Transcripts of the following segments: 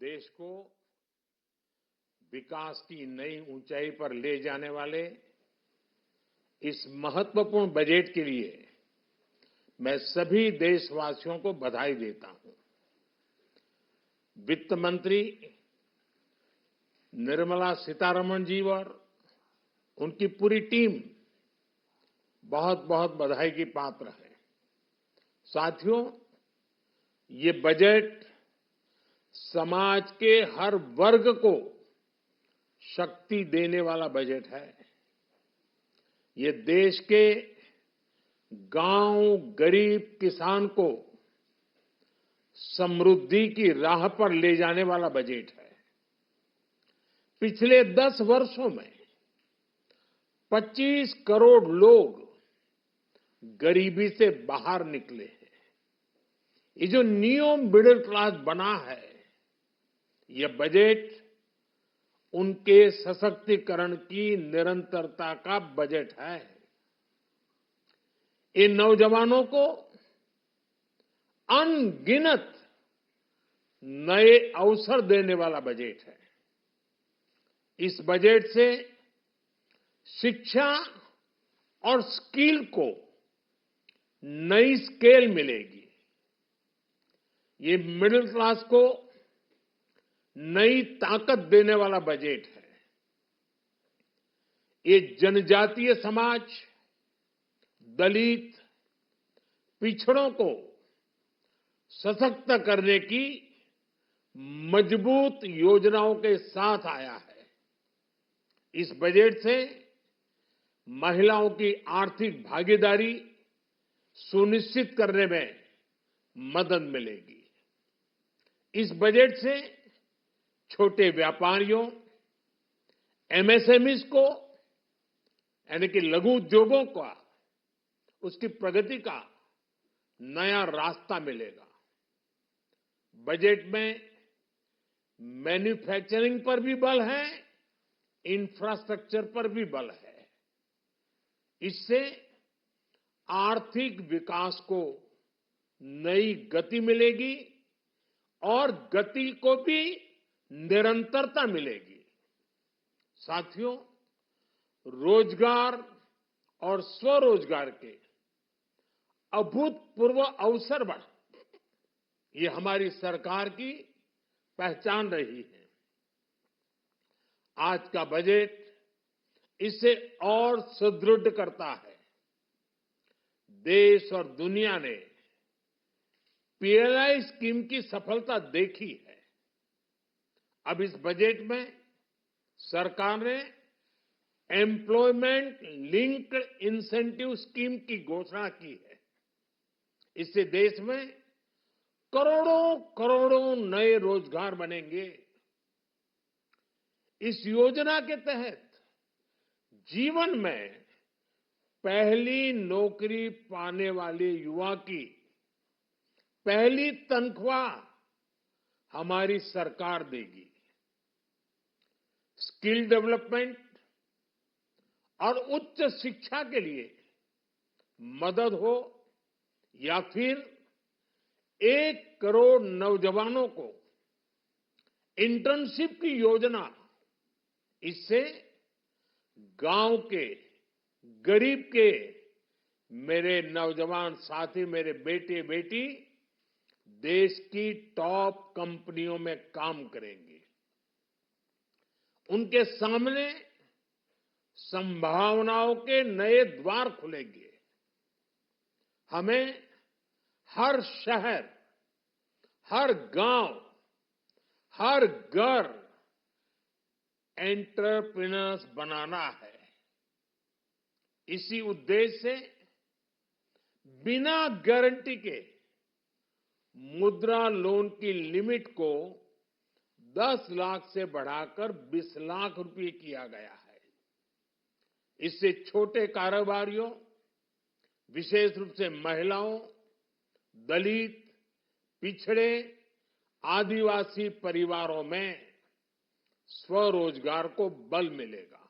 देश को विकास की नई ऊंचाई पर ले जाने वाले इस महत्वपूर्ण बजट के लिए मैं सभी देशवासियों को बधाई देता हूं। वित्त मंत्री निर्मला सीतारमण जी और उनकी पूरी टीम बहुत बहुत बधाई की पात्र है। साथियों, ये बजट समाज के हर वर्ग को शक्ति देने वाला बजट है। ये देश के गांव गरीब किसान को समृद्धि की राह पर ले जाने वाला बजट है। पिछले 10 वर्षों में 25 करोड़ लोग गरीबी से बाहर निकले हैं। ये जो न्यू मिडिल क्लास बना है, यह बजट उनके सशक्तिकरण की निरंतरता का बजट है। इन नौजवानों को अनगिनत नए अवसर देने वाला बजट है। इस बजट से शिक्षा और स्किल को नई स्केल मिलेगी। ये मिडिल क्लास को नई ताकत देने वाला बजट है। ये जनजातीय समाज, दलित, पिछड़ों को सशक्त करने की मजबूत योजनाओं के साथ आया है। इस बजट से महिलाओं की आर्थिक भागीदारी सुनिश्चित करने में मदद मिलेगी। इस बजट से छोटे व्यापारियों, एमएसएमईज को यानी कि लघु उद्योगों का उसकी प्रगति का नया रास्ता मिलेगा। बजट में मैन्युफैक्चरिंग पर भी बल है, इंफ्रास्ट्रक्चर पर भी बल है। इससे आर्थिक विकास को नई गति मिलेगी और गति को भी निरंतरता मिलेगी। साथियों, रोजगार और स्वरोजगार के अभूतपूर्व अवसर बढ़ ये हमारी सरकार की पहचान रही है। आज का बजट इसे और सुदृढ़ करता है। देश और दुनिया ने पीएलआई स्कीम की सफलता देखी है। अब इस बजट में सरकार ने एम्प्लॉयमेंट लिंक्ड इंसेंटिव स्कीम की घोषणा की है। इससे देश में करोड़ों करोड़ों नए रोजगार बनेंगे। इस योजना के तहत जीवन में पहली नौकरी पाने वाले युवा की पहली तनख्वाह हमारी सरकार देगी। स्किल डेवलपमेंट और उच्च शिक्षा के लिए मदद हो या फिर 1 करोड़ नौजवानों को इंटर्नशिप की योजना, इससे गांव के गरीब के मेरे नौजवान साथी, मेरे बेटे बेटी देश की टॉप कंपनियों में काम करेंगे। उनके सामने संभावनाओं के नए द्वार खुलेंगे। हमें हर शहर, हर गांव, हर घर एंटरप्रेन्योर्स बनाना है। इसी उद्देश्य से बिना गारंटी के मुद्रा लोन की लिमिट को 10 लाख से बढ़ाकर 20 लाख रुपए किया गया है। इससे छोटे कारोबारियों, विशेष रूप से महिलाओं, दलित, पिछड़े, आदिवासी परिवारों में स्वरोजगार को बल मिलेगा।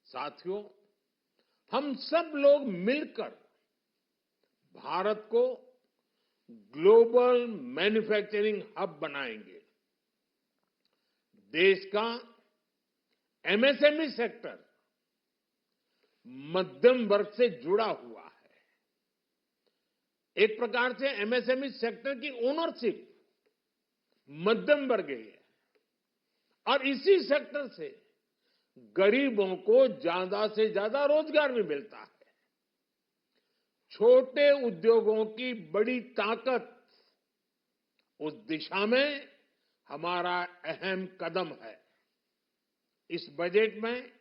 साथियों, हम सब लोग मिलकर भारत को ग्लोबल मैन्युफैक्चरिंग हब बनाएंगे। देश का एमएसएमई सेक्टर मध्यम वर्ग से जुड़ा हुआ है। एक प्रकार से एमएसएमई सेक्टर की ओनरशिप मध्यम वर्ग की है और इसी सेक्टर से गरीबों को ज्यादा से ज्यादा रोजगार भी मिलता है। छोटे उद्योगों की बड़ी ताकत, उस दिशा में हमारा अहम कदम है। इस बजट में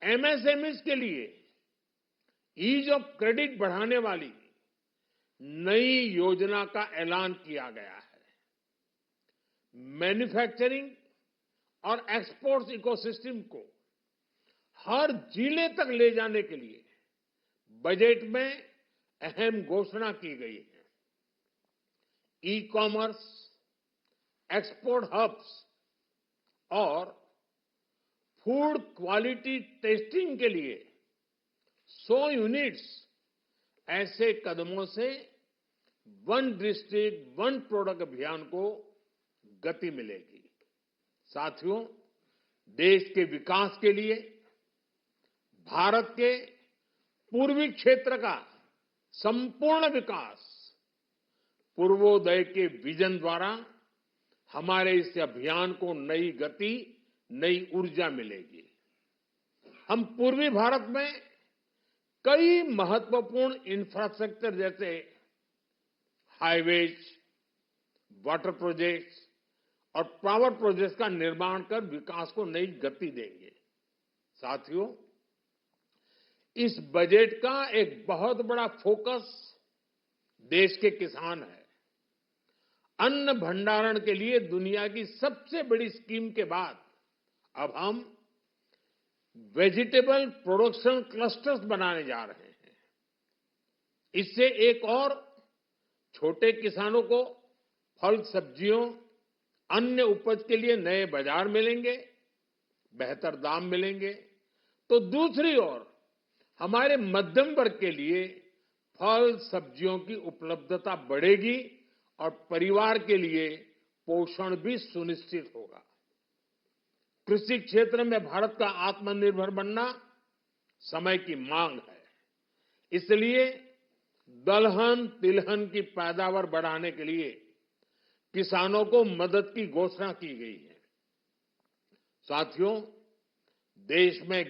एमएसएमईज के लिए ईज ऑफ क्रेडिट बढ़ाने वाली नई योजना का ऐलान किया गया है। मैन्युफैक्चरिंग और एक्सपोर्ट्स इकोसिस्टम को हर जिले तक ले जाने के लिए बजट में अहम घोषणा की गई है। ई कॉमर्स, एक्सपोर्ट हब्स और फूड क्वालिटी टेस्टिंग के लिए 100 यूनिट्स, ऐसे कदमों से वन डिस्ट्रिक्ट वन प्रोडक्ट अभियान को गति मिलेगी। साथियों, देश के विकास के लिए भारत के पूर्वी क्षेत्र का संपूर्ण विकास पूर्वोदय के विजन द्वारा हमारे इस अभियान को नई गति, नई ऊर्जा मिलेगी। हम पूर्वी भारत में कई महत्वपूर्ण इंफ्रास्ट्रक्चर जैसे हाईवेज, वाटर प्रोजेक्ट्स और पावर प्रोजेक्ट्स का निर्माण कर विकास को नई गति देंगे। साथियों, इस बजट का एक बहुत बड़ा फोकस देश के किसान है। अन्न भंडारण के लिए दुनिया की सबसे बड़ी स्कीम के बाद अब हम वेजिटेबल प्रोडक्शन क्लस्टर्स बनाने जा रहे हैं। इससे एक और छोटे किसानों को फल, सब्जियों, अन्य उपज के लिए नए बाजार मिलेंगे, बेहतर दाम मिलेंगे, तो दूसरी ओर हमारे मध्यम वर्ग के लिए फल, सब्जियों की उपलब्धता बढ़ेगी और परिवार के लिए पोषण भी सुनिश्चित होगा। कृषि क्षेत्र में भारत का आत्मनिर्भर बनना समय की मांग है। इसलिए दलहन, तिलहन की पैदावार बढ़ाने के लिए किसानों को मदद की घोषणा की गई है। साथियों, देश में